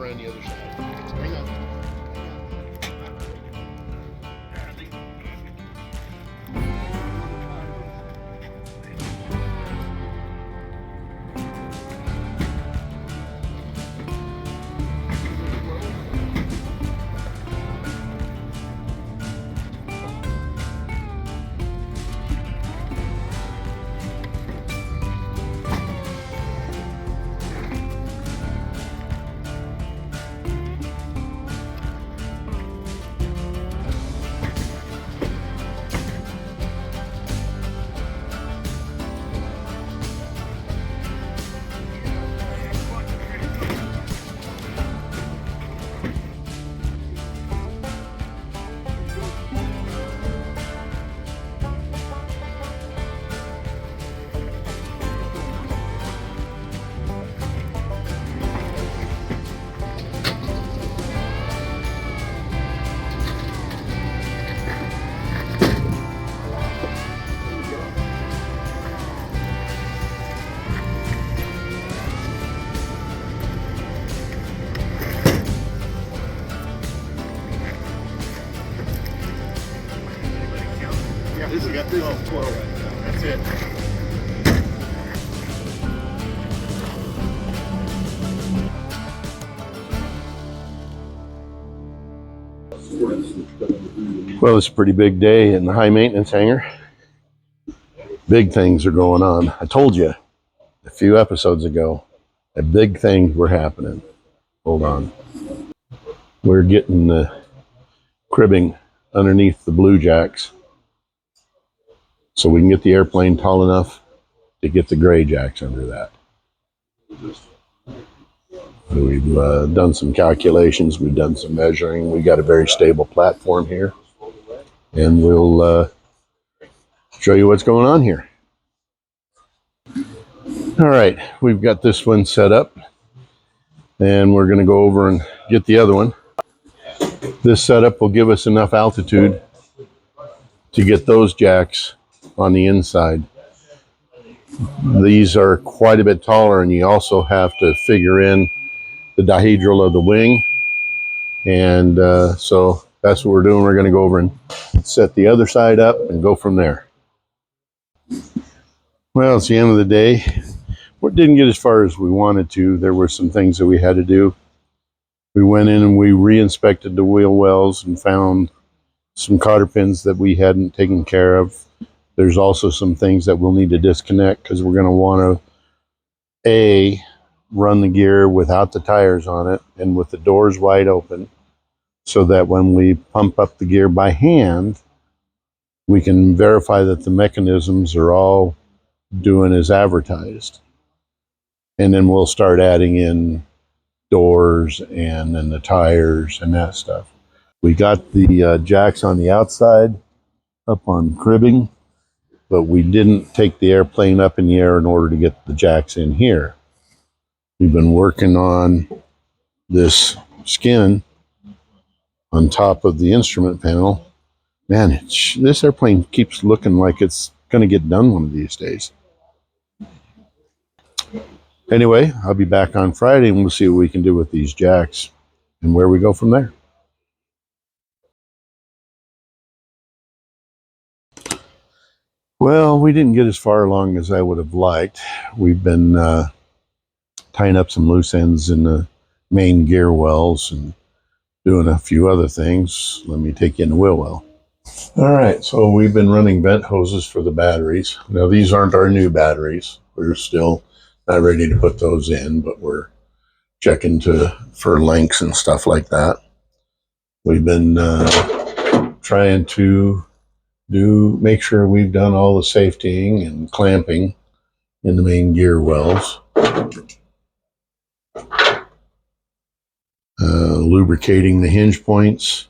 over on the other side. Hang on. This is 12. That's it. Well, it's a pretty big day in the high maintenance hangar. Big things are going on. I told you a few episodes ago that big things were happening. Hold on. We're getting the cribbing underneath the Blue Jacks so we can get the airplane tall enough to get the Gray Jacks under that. We've done some calculations, we've done some measuring. We got a very stable platform here, and we'll show you what's going on here. All right, we've got this one set up, and we're going to go over and get the other one. This setup will give us enough altitude to get those jacks on the inside. These are quite a bit taller, and you also have to figure in the dihedral of the wing. And so that's what we're doing. We're going to go over and set the other side up and go from there. Well, it's the end of the day. We didn't get as far as we wanted to. There were some things that we had to do. We went in and we re-inspected the wheel wells and found some cotter pins that we hadn't taken care of. There's also some things that we'll need to disconnect because we're going to want to run the gear without the tires on it and with the doors wide open, so that when we pump up the gear by hand, we can verify that the mechanisms are all doing as advertised. And then we'll start adding in doors and then the tires and that stuff. We got the jacks on the outside up on cribbing, but we didn't take the airplane up in the air in order to get the jacks in here. We've been working on this skin on top of the instrument panel. Man, this airplane keeps looking like it's going to get done one of these days. Anyway, I'll be back on Friday and we'll see what we can do with these jacks and where we go from there. Well, we didn't get as far along as I would have liked. We've been tying up some loose ends in the main gear wells and doing a few other things. Let me take you in the wheel well. All right, so we've been running vent hoses for the batteries. Now, these aren't our new batteries. We're still not ready to put those in, but we're checking for links and stuff like that. We've been trying to make sure we've done all the safetying and clamping in the main gear wells. Lubricating the hinge points.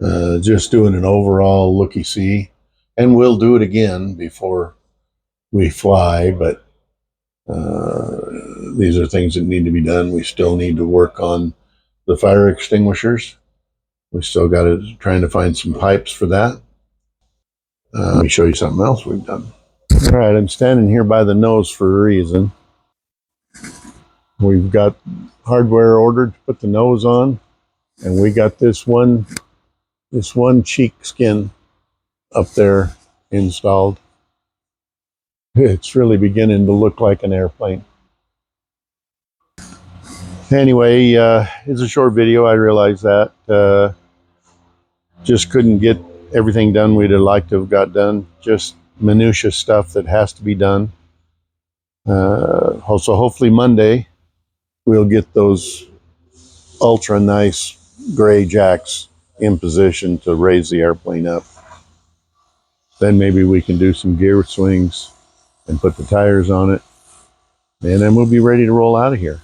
Just doing an overall looky-see. And we'll do it again before we fly, but these are things that need to be done. We still need to work on the fire extinguishers. We still got to trying to find some pipes for that. Let me show you something else we've done. All right, I'm standing here by the nose for a reason. We've got hardware ordered to put the nose on, and we got this one cheek skin up there installed. It's really beginning to look like an airplane. Anyway, it's a short video. I realize that. Just couldn't get everything done we'd have liked to have got done. Just minutia stuff that has to be done. Also, hopefully Monday we'll get those ultra nice gray jacks in position to raise the airplane up. Then maybe we can do some gear swings and put the tires on it. And then we'll be ready to roll out of here.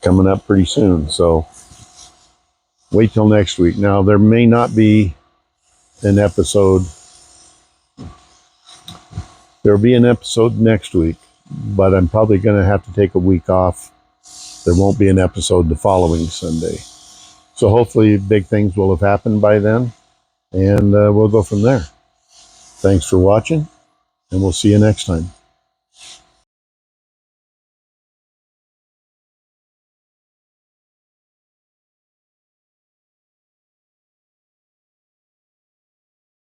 Coming up pretty soon. So wait till next week. Now, there may not be an episode. There'll be an episode next week, but I'm probably going to have to take a week off. There won't be an episode the following Sunday. So hopefully big things will have happened by then, and we'll go from there. Thanks for watching, and we'll see you next time.